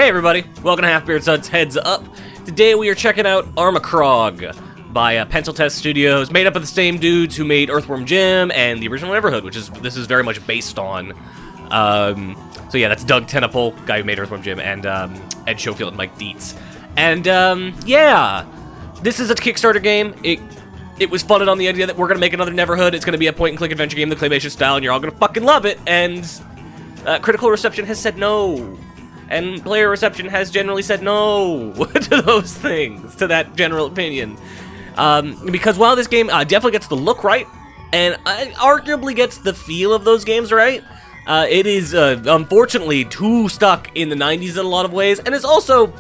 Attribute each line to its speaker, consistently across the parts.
Speaker 1: everybody, welcome to Half-Beard Sud's Heads Up. Today we are checking out Armikrog by Pencil Test Studios, made up of the same dudes who made Earthworm Jim and the original Neverhood, which is this is very much based on. So yeah, that's Doug Tennepool, guy who made Earthworm Jim, and Ed Schofield and Mike Dietz. And yeah, this is a Kickstarter game. It was funded on the idea that we're gonna make another Neverhood. It's gonna be a point-and-click adventure game, the claymation style, and you're all gonna fucking love it. And critical reception has said no. And player reception has generally said no to those things, to that general opinion. Because while this game definitely gets the look right, and arguably gets the feel of those games right, it is unfortunately too stuck in the 90s in a lot of ways, and it's also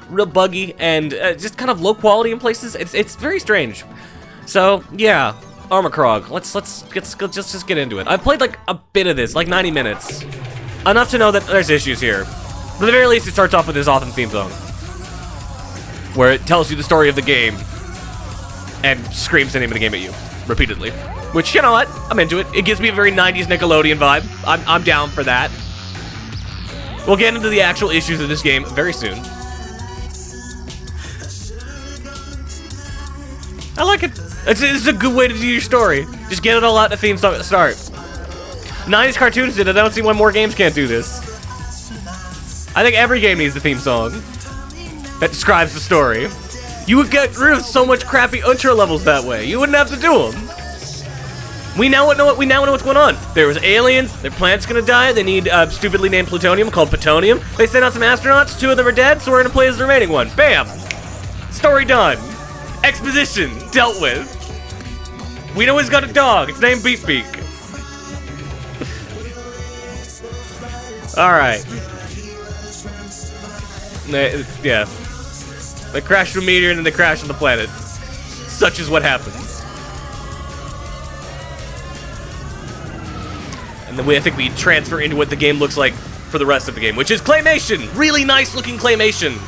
Speaker 1: real buggy and just kind of low quality in places. It's very strange. So yeah, Armikrog. Let's just get into it. I've played like a bit of this, like 90 minutes, enough to know that there's issues here. But at the very least, it starts off with this awesome theme song, where it tells you the story of the game, and screams the name of the game at you, repeatedly. Which, you know what, I'm into it. It gives me a very 90s Nickelodeon vibe. I'm down for that. We'll get into the actual issues of this game very soon. I like it. It's a good way to do your story. Just get it all out in the theme song at the start. 90s cartoons did it. I don't see why more games can't do this. I think every game needs a theme song that describes the story. You would get rid of so much crappy intro levels that way. You wouldn't have to do them. We now know what's going on. There was aliens. Their planet's gonna die. They need stupidly named plutonium called plutonium. They sent out some astronauts. 2 of them are dead, so we're gonna play as the remaining one. Bam. Story done. Exposition dealt with. We know he's got a dog. It's named Beep Beak. All right. Yeah. They crashed a meteor and then they crashed on the planet. Such is what happens. And then I think we transfer into what the game looks like for the rest of the game, which is claymation! Really nice looking claymation!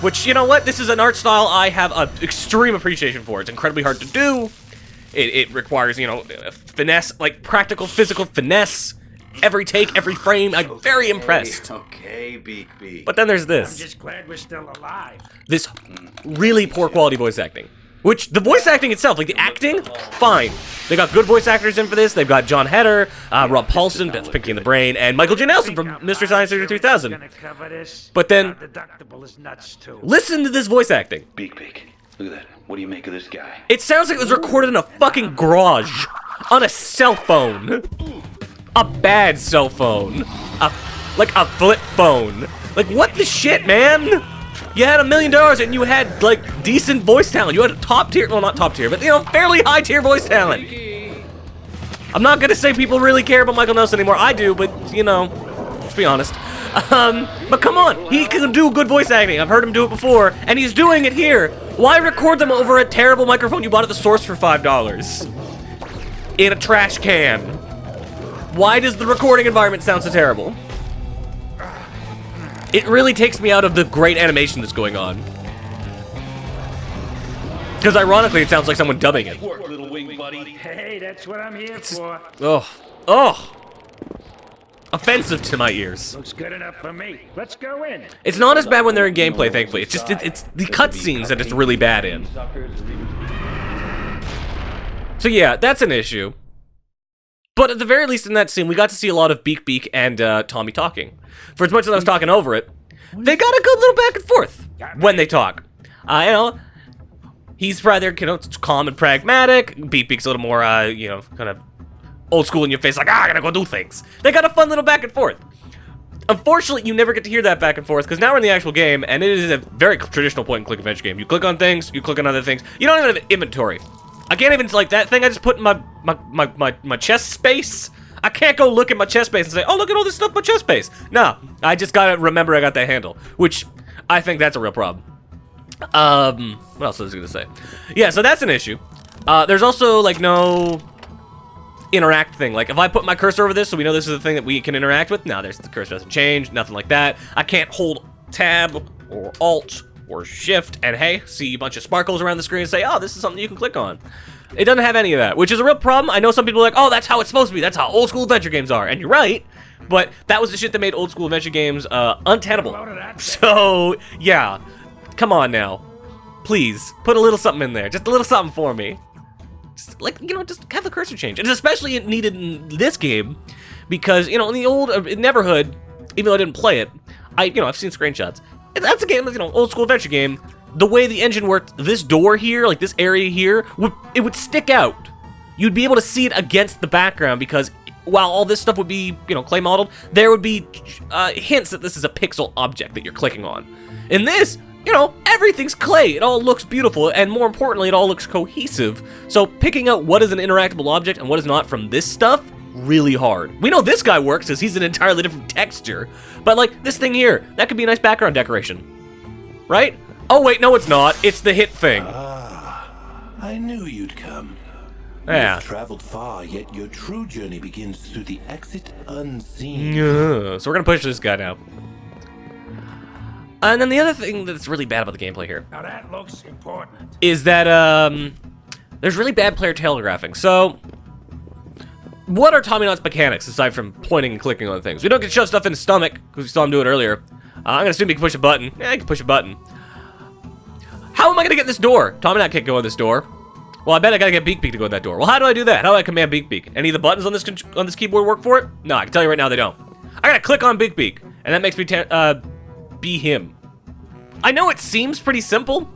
Speaker 1: Which, you know what? This is an art style I have an extreme appreciation for. It's incredibly hard to do. It requires, you know, finesse, like practical physical finesse. Every take, every frame, I'm very impressed.
Speaker 2: Okay, Beak.
Speaker 1: But then there's this.
Speaker 3: I'm just glad we're still alive.
Speaker 1: This really poor quality voice acting. Which, the voice acting itself, like the acting, fine. They got good voice actors in for this. They've got John Heder, Rob Paulson, that's Pinky and the Brain, and Michael J. Nelson from Mr. Science Theater 3000. But then, listen to this voice acting.
Speaker 2: Beak, look at that. What do you make of this guy?
Speaker 1: It sounds like it was recorded in a fucking garage, on a cell phone. A bad cell phone. Like a flip phone. Like, what the shit, man? You had $1 million and you had, like, decent voice talent. You had a top tier, well, not top tier, but, you know, fairly high tier voice talent. I'm not gonna say people really care about Michael Nelson anymore. I do, but, you know, let's be honest. But come on, he can do good voice acting. I've heard him do it before, and he's doing it here. Why record them over a terrible microphone you bought at the source for $5? In a trash can. Why does the recording environment sound so terrible? It really takes me out of the great animation that's going on. Because ironically, it sounds like someone dubbing it.
Speaker 2: Work, little wing buddy.
Speaker 3: Hey, that's what I'm here for.
Speaker 1: Oh. Offensive to my ears.
Speaker 3: Looks good enough for me. Let's go in.
Speaker 1: It's not as bad when they're in gameplay, thankfully. It's just, it's the cutscenes that it's really bad in. So yeah, that's an issue. But at the very least in that scene, we got to see a lot of Beak and Tommy talking. For as much as I was talking over it, they got a good little back and forth when they talk. You know, he's rather, you know, calm and pragmatic. Beak's a little more, you know, kind of old school in your face, like, I gotta go do things. They got a fun little back and forth. Unfortunately, you never get to hear that back and forth, because now we're in the actual game, and it is a very traditional point-and-click adventure game. You click on things, you click on other things. You don't even have inventory. I can't even, like, that thing I just put in my chest space. I can't go look at my chest space and say, oh, look at all this stuff in my chest space. No, I just gotta remember I got that handle, which I think that's a real problem. What else was I gonna say? Yeah, so that's an issue. There's also, like, no interact thing. Like, if I put my cursor over this so we know this is the thing that we can interact with, no, the cursor doesn't change, nothing like that. I can't hold tab or alt or shift and, hey, see a bunch of sparkles around the screen and say, oh, this is something you can click on. It doesn't have any of that, which is a real problem. I know some people are like, oh, that's how it's supposed to be. That's how old school adventure games are. And you're right, but that was the shit that made old school adventure games untenable. So, yeah, come on now. Please, put a little something in there. Just a little something for me. Just, like, you know, just have the cursor change. And especially it needed in this game because, you know, in the old Neverhood, even though I didn't play it, I've seen screenshots. That's a game, you know, old school adventure game. The way the engine worked, this door here, like this area here, it would stick out. You'd be able to see it against the background because while all this stuff would be, you know, clay modeled, there would be hints that this is a pixel object that you're clicking on. In this, you know, everything's clay. It all looks beautiful, and more importantly, it all looks cohesive. So picking out what is an interactable object and what is not from this stuff, really hard. We know this guy works because he's an entirely different texture, but like this thing here, that could be a nice background decoration, right? Oh wait, no it's not. It's the hit thing.
Speaker 4: I knew you'd come.
Speaker 1: Yeah.
Speaker 4: You've traveled far, yet your true journey begins through the exit unseen.
Speaker 1: So we're gonna push this guy now. And then the other thing that's really bad about the gameplay here
Speaker 3: Now that looks important.
Speaker 1: is that there's really bad player telegraphing. So what are Tommyknot's mechanics aside from pointing and clicking on things? We don't get to shove stuff in his stomach because we saw him do it earlier. I'm gonna assume he can push a button. Yeah, he can push a button. How am I gonna get in this door? Tommyknot can't go in this door. Well, I bet I gotta get Beak to go in that door. Well, how do I do that? How do I command Beak? Any of the buttons on this keyboard work for it? No, I can tell you right now they don't. I gotta click on Beak, and that makes me be him. I know it seems pretty simple,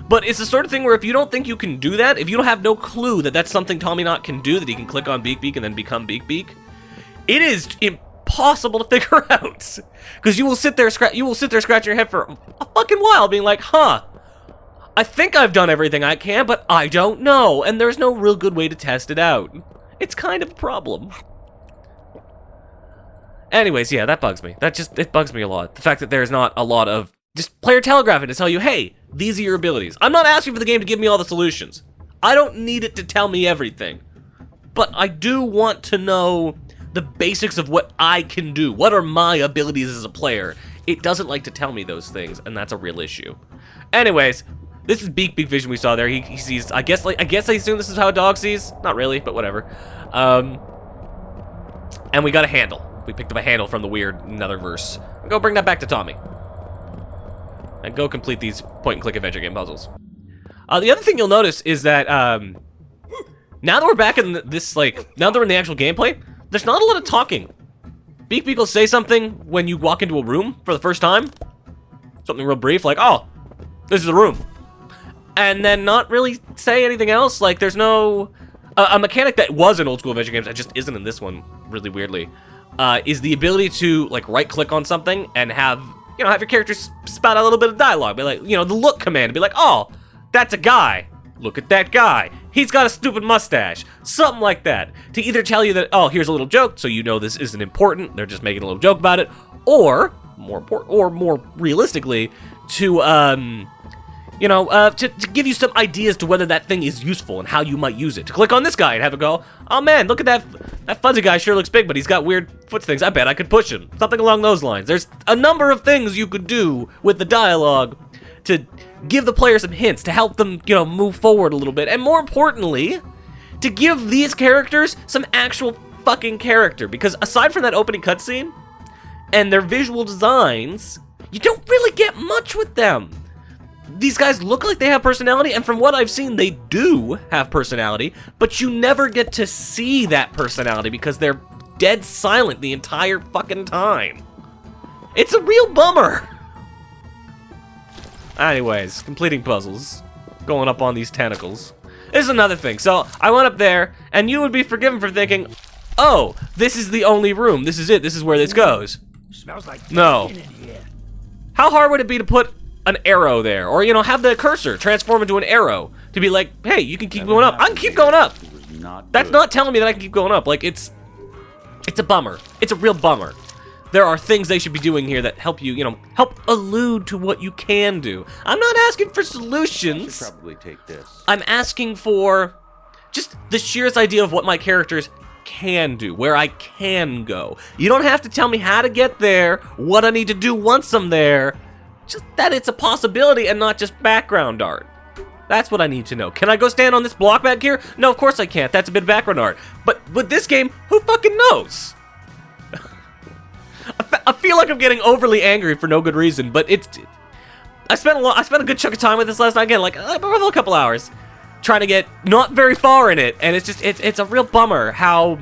Speaker 1: but it's the sort of thing where if you don't think you can do that, if you don't have no clue that that's something Tommyknot can do, that he can click on Beak and then become Beak, it is impossible to figure out. Because you will sit there scratching your head for a fucking while, being like, huh, I think I've done everything I can, but I don't know, and there's no real good way to test it out. It's kind of a problem. Anyways, yeah, that bugs me. It bugs me a lot. The fact that there's not a lot of just player telegraphing to tell you, hey, these are your abilities. I'm not asking for the game to give me all the solutions. I don't need it to tell me everything. But I do want to know the basics of what I can do. What are my abilities as a player? It doesn't like to tell me those things, and that's a real issue. Anyways, this is Beak vision we saw there. He sees, I guess I assume this is how a dog sees. Not really, but whatever. And we got a handle. We picked up a handle from the weird Netherverse. Go bring that back to Tommy. And go complete these point-and-click adventure game puzzles. The other thing you'll notice is that, now that we're back in this, like, now that we're in the actual gameplay, there's not a lot of talking. Beak will say something when you walk into a room for the first time. Something real brief, like, oh, this is a room. And then not really say anything else. Like, there's no... a mechanic that was in old school adventure games that just isn't in this one, really weirdly, is the ability to, like, right-click on something and have your character spout out a little bit of dialogue. Be like, the look command. Be like, oh, that's a guy. Look at that guy. He's got a stupid mustache. Something like that. To either tell you that, oh, here's a little joke, so you know this isn't important. They're just making a little joke about it. Or, more realistically, to give you some ideas to whether that thing is useful and how you might use it. To click on this guy and have it go, oh man, look at that fuzzy guy sure looks big, but he's got weird foot things. I bet I could push him. Something along those lines. There's a number of things you could do with the dialogue to give the player some hints, to help them, move forward a little bit. And more importantly, to give these characters some actual fucking character. Because aside from that opening cutscene and their visual designs, you don't really get much with them. These guys look like they have personality, and from what I've seen, they do have personality, but you never get to see that personality because they're dead silent the entire fucking time. It's a real bummer. Anyways, completing puzzles, going up on these tentacles. This is another thing. So, I went up there, and you would be forgiven for thinking, oh, this is the only room. This is it. This is where this goes.
Speaker 3: Smells like
Speaker 1: No.
Speaker 3: bacon in here.
Speaker 1: How hard would it be to put an arrow there, or have the cursor transform into an arrow to be like, hey, you can keep going up. I can keep going up. That's not telling me that I can keep going up. Like, it's a bummer. It's a real bummer. There are things they should be doing here that help you, help allude to what you can do. I'm not asking for solutions.
Speaker 2: I should probably take this.
Speaker 1: I'm asking for just the sheerest idea of what my characters can do, where I can go. You don't have to tell me how to get there, what I need to do once I'm there. Just that it's a possibility and not just background art. That's what I need to know. Can I go stand on this block back here? No, of course I can't. That's a bit of background art. But with this game, who fucking knows? I feel like I'm getting overly angry for no good reason, but it's... I spent a good chunk of time with this last night again, like a couple hours, trying to get not very far in it, and it's just it's a real bummer how,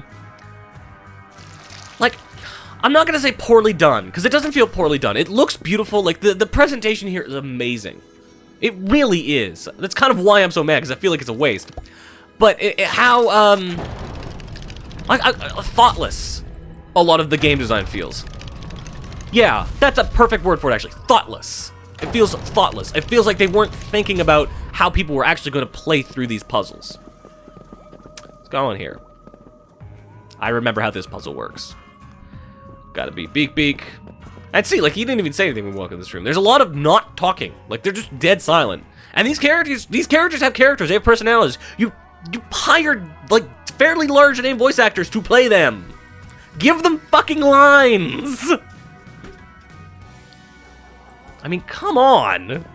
Speaker 1: like, I'm not gonna say poorly done, because it doesn't feel poorly done. It looks beautiful. Like the presentation here is amazing. It really is. That's kind of why I'm so mad, because I feel like it's a waste. But how thoughtless a lot of the game design feels. Yeah, that's a perfect word for it, actually. Thoughtless. It feels thoughtless. It feels like they weren't thinking about how people were actually going to play through these puzzles. Let's go on here. I remember how this puzzle works. Gotta be Beak. And see, like, he didn't even say anything when we walked in this room. There's a lot of not talking. Like, they're just dead silent. And these characters have characters. They have personalities. You hired, like, fairly large name voice actors to play them. Give them fucking lines. I mean, come on.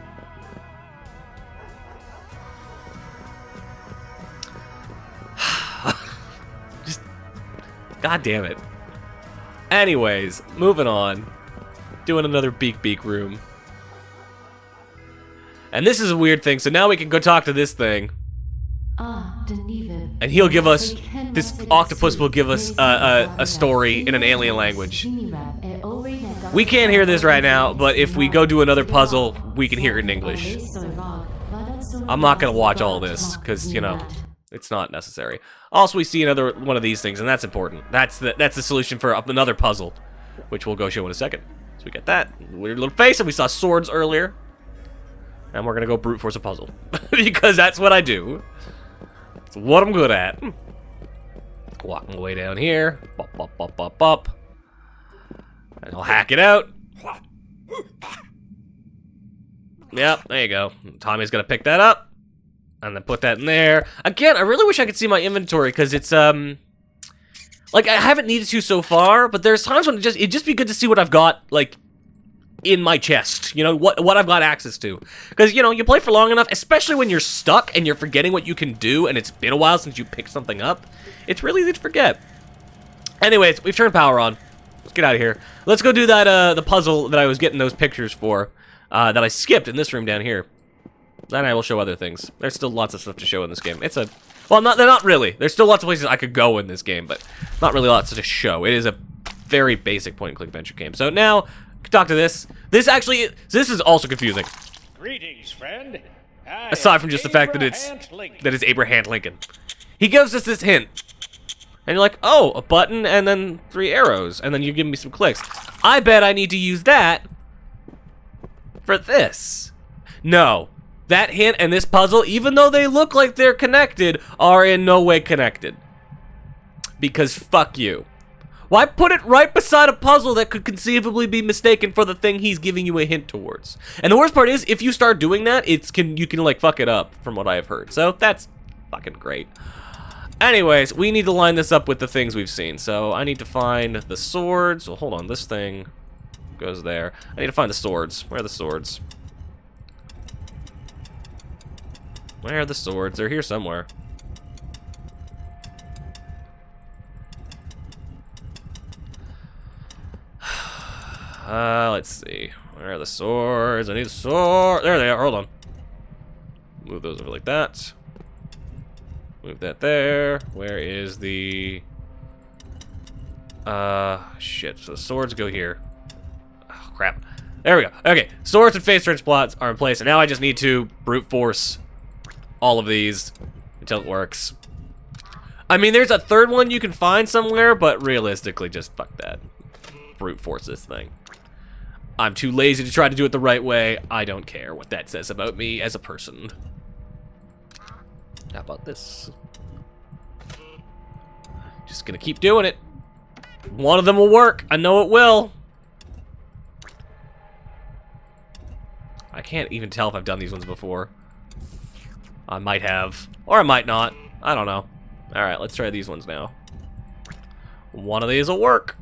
Speaker 1: Just, god damn it. Anyways, moving on. Doing another Beak room. And this is a weird thing, so now we can go talk to this thing. And he'll give us, this octopus will give us a story in an alien language. We can't hear this right now, but if we go do another puzzle, we can hear it in English. I'm not gonna watch all this, because, you know, it's not necessary. Also, we see another one of these things, and that's important. That's the solution for another puzzle, which we'll go show in a second. So we get that weird little face, and we saw swords earlier. And we're gonna go brute force a puzzle. Because that's what I do. It's what I'm good at. Walking way down here. Bop. And I'll hack it out. Yep, there you go. Tommy's gonna pick that up. And then put that in there. Again, I really wish I could see my inventory, because it's, like, I haven't needed to so far, but there's times when it'd just be good to see what I've got, like, in my chest, you know, what I've got access to. Because, you know, you play for long enough, especially when you're stuck and you're forgetting what you can do, and it's been a while since you picked something up, it's really easy to forget. Anyways, we've turned power on. Let's get out of here. Let's go do that, the puzzle that I was getting those pictures for, that I skipped in this room down here. Then I will show other things. There's still lots of stuff to show in this game. It's a, well, they're not really. There's still lots of places I could go in this game, but not really lots to show. It is a very basic point-and-click adventure game. So now, talk to this. This is also confusing.
Speaker 3: Greetings, friend.
Speaker 1: Aside from just the fact that it's Abraham Lincoln. He gives us this hint. And you're like, oh, a button and then 3 arrows. And then you give me some clicks. I bet I need to use that for this. No. That hint and this puzzle, even though they look like they're connected, are in no way connected. Because fuck you. Why put it right beside a puzzle that could conceivably be mistaken for the thing he's giving you a hint towards? And the worst part is, if you start doing that, you can like fuck it up, from what I've heard. So that's fucking great. Anyways, we need to line this up with the things we've seen. So I need to find the swords. Well, hold on, this thing goes there. I need to find the swords. Where are the swords? Where are the swords? They're here somewhere. Let's see. Where are the swords? I need a sword. There they are. Hold on. Move those over like that. Move that there. Where is the... shit. So the swords go here. Oh, crap. There we go. Okay. Swords and face trench plots are in place, and now I just need to brute force all of these until it works. I mean, there's a third one you can find somewhere, but realistically, just fuck that. Brute force this thing. I'm too lazy to try to do it the right way. I don't care what that says about me as a person. How about this? Just gonna keep doing it. One of them will work. I know it will. I can't even tell if I've done these ones before. I might have. Or I might not. I don't know. Alright, let's try these ones now. One of these will work.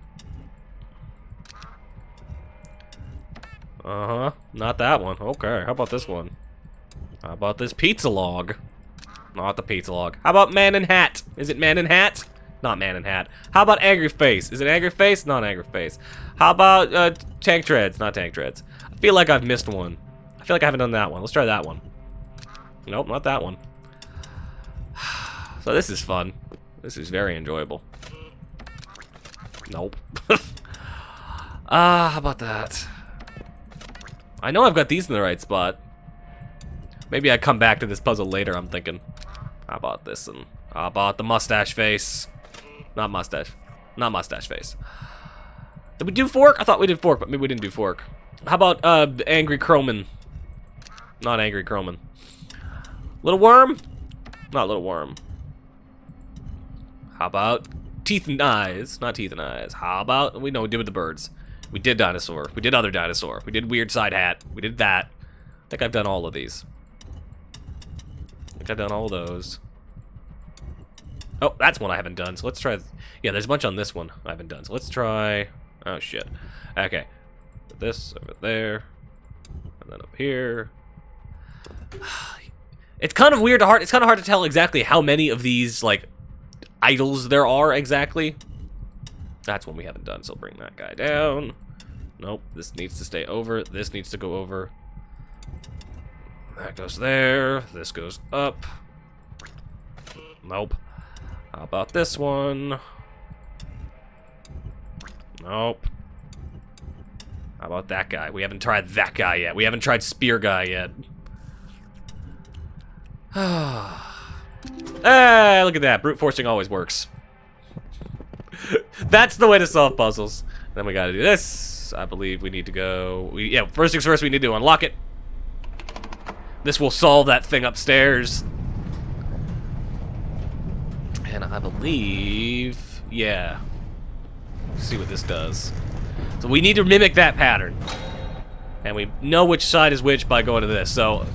Speaker 1: Uh-huh. Not that one. Okay, how about this one? How about this pizza log? Not the pizza log. How about man in hat? Is it man in hat? Not man in hat. How about angry face? Is it angry face? Not angry face. How about tank treads? Not tank treads. I feel like I've missed one. I feel like I haven't done that one. Let's try that one. Nope, not that one. So this is fun. This is very enjoyable. Nope. How about that? I know I've got these in the right spot. Maybe I come back to this puzzle later, I'm thinking. How about this one? How about the mustache face? Not mustache. Not mustache face. Did we do fork? I thought we did fork, but maybe we didn't do fork. How about angry Croman? Not angry Croman. Little worm? Not little worm. How about teeth and eyes? Not teeth and eyes. How about, we know we did with the birds. We did dinosaur. We did other dinosaur. We did weird side hat. We did that. I think I've done all of these. I think I've done all those. Oh, that's one I haven't done. So let's try. Yeah, there's a bunch on this one I haven't done. So let's try. Oh shit. Okay. This over there, and then up here. It's kind of weird to hard. It's kind of hard to tell exactly how many of these like idols there are exactly. That's one we haven't done. So bring that guy down. Nope. This needs to stay over. This needs to go over. That goes there. This goes up. Nope. How about this one? Nope. How about that guy? We haven't tried that guy yet. We haven't tried Spear Guy yet. Ah, look at that. Brute forcing always works. That's the way to solve puzzles. Then we gotta do this. I believe we need to go... yeah, first things first, we need to unlock it. This will solve that thing upstairs. And I believe... yeah. Let's see what this does. So we need to mimic that pattern. And we know which side is which by going to this. So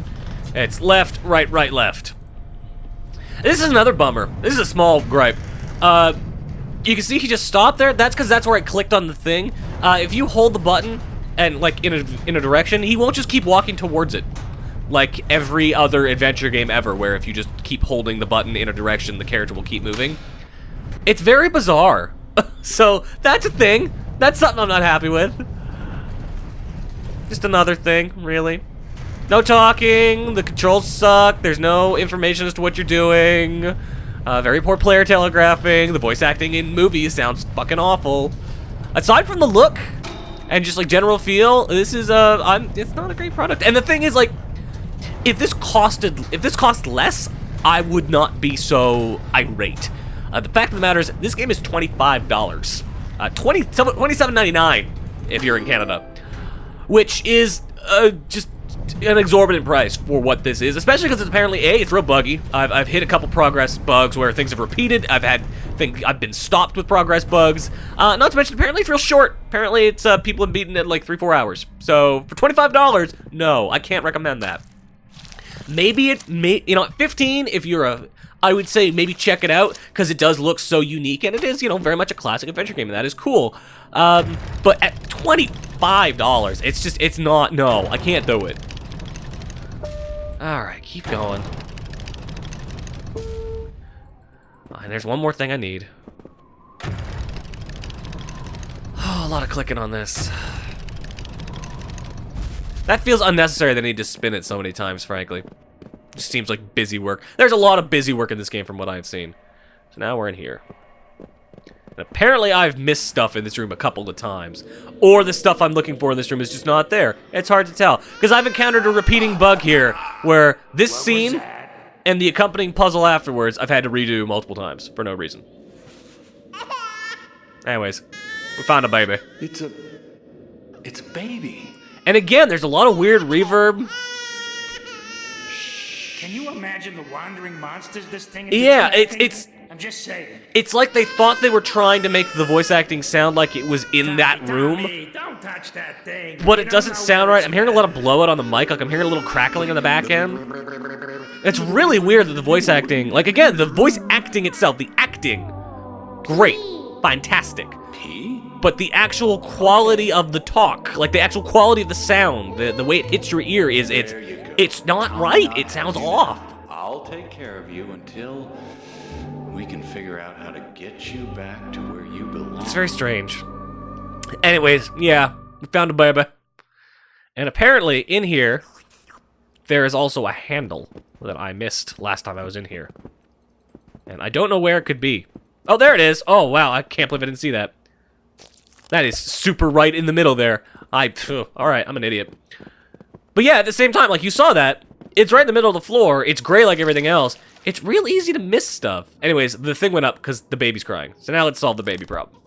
Speaker 1: it's left, right, right, left. This is another bummer. This is a small gripe. You can see he just stopped there. That's because that's where I clicked on the thing. If you hold the button and like in a direction, he won't just keep walking towards it. Like every other adventure game ever, where if you just keep holding the button in a direction, the character will keep moving. It's very bizarre. So that's a thing. That's something I'm not happy with. Just another thing, really. No talking, the controls suck, there's no information as to what you're doing. Very poor player telegraphing, the voice acting in movies sounds fucking awful. Aside from the look and just like general feel, this is it's not a great product. And the thing is, like, if this cost less, I would not be so irate. The fact of the matter is, this game is $25. $27.99 if you're in Canada, which is just an exorbitant price for what this is, especially because it's apparently it's real buggy. I've hit a couple progress bugs where things have repeated. I've been stopped with progress bugs. Not to mention, apparently it's real short. Apparently it's people have beaten it in like 3-4 hours. So for $25, no, I can't recommend that. Maybe at 15 if you're I would say maybe check it out, because it does look so unique, and it is, very much a classic adventure game, and that is cool. But at $25, it's not, no, I can't do it. Alright, keep going. And there's one more thing I need. Oh, a lot of clicking on this. That feels unnecessary that I need to spin it so many times, frankly. Just seems like busy work. There's a lot of busy work in this game from what I've seen. So now we're in here. And apparently I've missed stuff in this room a couple of times. Or the stuff I'm looking for in this room is just not there. It's hard to tell. Because I've encountered a repeating bug here where this scene and the accompanying puzzle afterwards I've had to redo multiple times for no reason. Anyways, we found a baby.
Speaker 4: It's a baby.
Speaker 1: And again, there's a lot of weird reverb.
Speaker 3: Can you imagine the wandering monsters this thing is?
Speaker 1: Yeah, it's
Speaker 3: I'm just saying.
Speaker 1: It's like they thought they were trying to make the voice acting sound like it was in that room.
Speaker 3: Tommy, don't touch that thing.
Speaker 1: But it doesn't sound right. I'm hearing a lot of blowout on the mic, like I'm hearing a little crackling on the back end. It's really weird that the voice acting, like again, the voice acting itself, the acting, great, fantastic. But the actual quality of the talk, like the actual quality of the sound, the way it hits your ear it's It's not right. It sounds off.
Speaker 5: I'll take care of you until we can figure out how to get you back to where you belong.
Speaker 1: It's very strange. Anyways, yeah, we found a baby. And apparently, in here, there is also a handle that I missed last time I was in here. And I don't know where it could be. Oh, there it is. Oh, wow, I can't believe I didn't see that. That is super right in the middle there. Alright, I'm an idiot. But yeah, at the same time, like, you saw that. It's right in the middle of the floor. It's gray like everything else. It's real easy to miss stuff. Anyways, the thing went up because the baby's crying. So now let's solve the baby problem.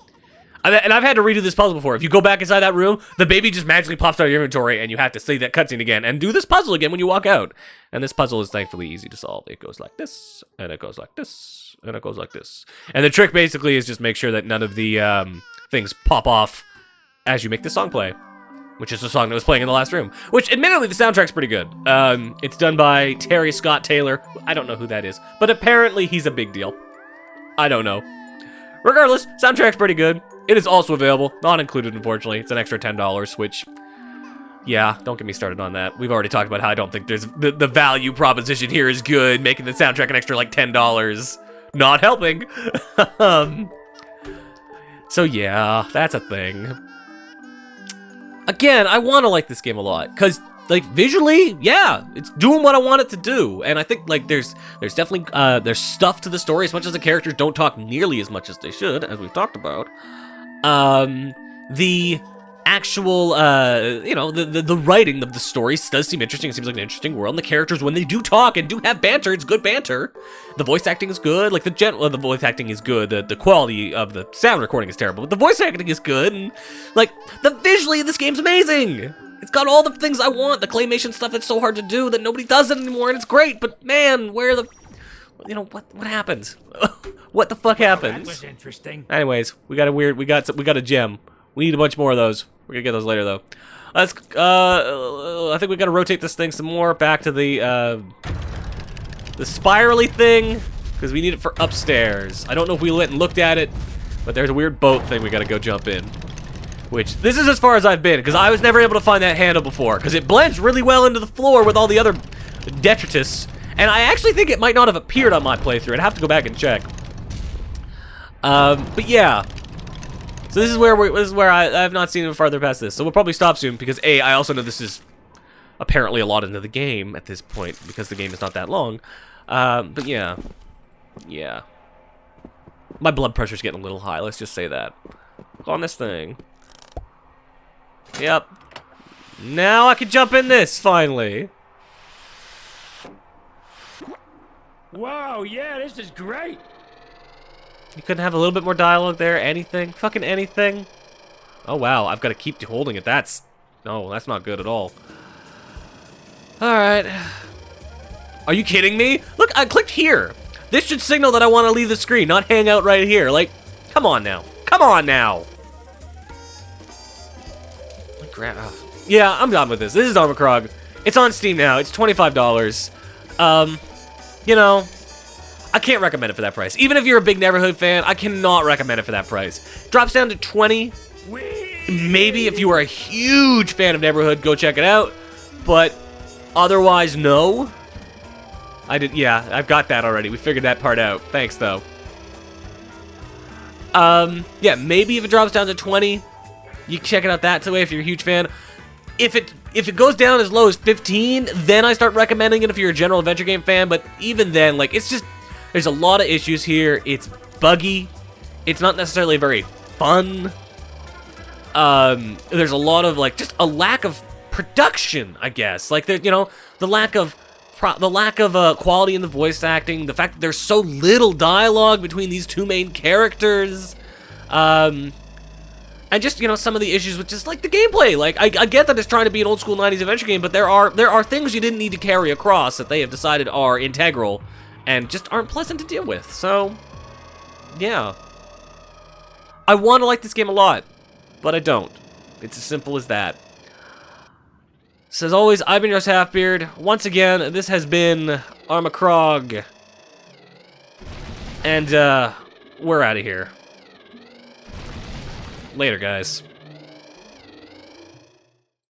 Speaker 1: And I've had to redo this puzzle before. If you go back inside that room, the baby just magically pops out of your inventory, and you have to see that cutscene again and do this puzzle again when you walk out. And this puzzle is thankfully easy to solve. It goes like this, and it goes like this, and it goes like this. And the trick basically is just make sure that none of the things pop off as you make the song play, which is the song that was playing in the last room. Which, admittedly, the soundtrack's pretty good. It's done by Terry Scott Taylor. I don't know who that is, but apparently he's a big deal. I don't know. Regardless, soundtrack's pretty good. It is also available, not included, unfortunately. It's an extra $10, which, yeah, don't get me started on that. We've already talked about how I don't think there's the value proposition here is good, making the soundtrack an extra like $10, not helping. So yeah, that's a thing. Again, I want to like this game a lot because, like, visually, yeah, it's doing what I want it to do, and I think like there's definitely there's stuff to the story. As much as the characters don't talk nearly as much as they should, as we've talked about. The actual, you know, the writing of the story does seem interesting. It seems like an interesting world. And the characters, when they do talk and do have banter, it's good banter. The voice acting is good. Like, the voice acting is good. The quality of the sound recording is terrible, but the voice acting is good. And, like, visually, this game's amazing. It's got all the things I want. The claymation stuff that's so hard to do that nobody does it anymore, and it's great. But, man, you know, what happened? What the fuck happened?
Speaker 3: That was interesting.
Speaker 1: Anyways, we got a gem. We need a bunch more of those. We're gonna get those later though. Let's I think we gotta rotate this thing some more back to the spirally thing, because we need it for upstairs. I don't know if we went and looked at it, but there's a weird boat thing we gotta go jump in. Which, this is as far as I've been, because I was never able to find that handle before, because it blends really well into the floor with all the other detritus. And I actually think it might not have appeared on my playthrough. I'd have to go back and check. But yeah. So this is where I have not seen it farther past this. So we'll probably stop soon because A, I also know this is apparently a lot into the game at this point because the game is not that long. But yeah. Yeah. My blood pressure's getting a little high, let's just say that. Go on this thing. Yep. Now I can jump in this, finally.
Speaker 3: Whoa, yeah, this is great.
Speaker 1: You couldn't have a little bit more dialogue there? Anything? Fucking anything? Oh, wow. I've got to keep holding it. That's not good at all. Alright. Are you kidding me? Look, I clicked here. This should signal that I want to leave the screen, not hang out right here. Like, come on now. Come on now. Yeah, I'm done with this. This is Armikrog. It's on Steam now. It's $25. You know, I can't recommend it for that price. Even if you're a big Neverhood fan, I cannot recommend it for that price. Drops down to 20. Maybe if you are a huge fan of Neverhood, go check it out. But otherwise, no. Yeah, I've got that already. We figured that part out. Thanks, though. Yeah, maybe if it drops down to 20, you can check it out that way if you're a huge fan. If it goes down as low as 15, then I start recommending it if you're a general adventure game fan. But even then, like, it's just, there's a lot of issues here. It's buggy. It's not necessarily very fun. There's a lot of, like, just a lack of production, I guess. Like, there's, you know, the lack of quality in the voice acting, the fact that there's so little dialogue between these two main characters, and just, you know, some of the issues with just, like, the gameplay. Like, I get that it's trying to be an old school 90s adventure game, but there are things you didn't need to carry across that they have decided are integral and just aren't pleasant to deal with. So, yeah. I want to like this game a lot, but I don't. It's as simple as that. So as always, I've been your host, Halfbeard. Once again, this has been Armikrog. And, we're out of here. Later, guys.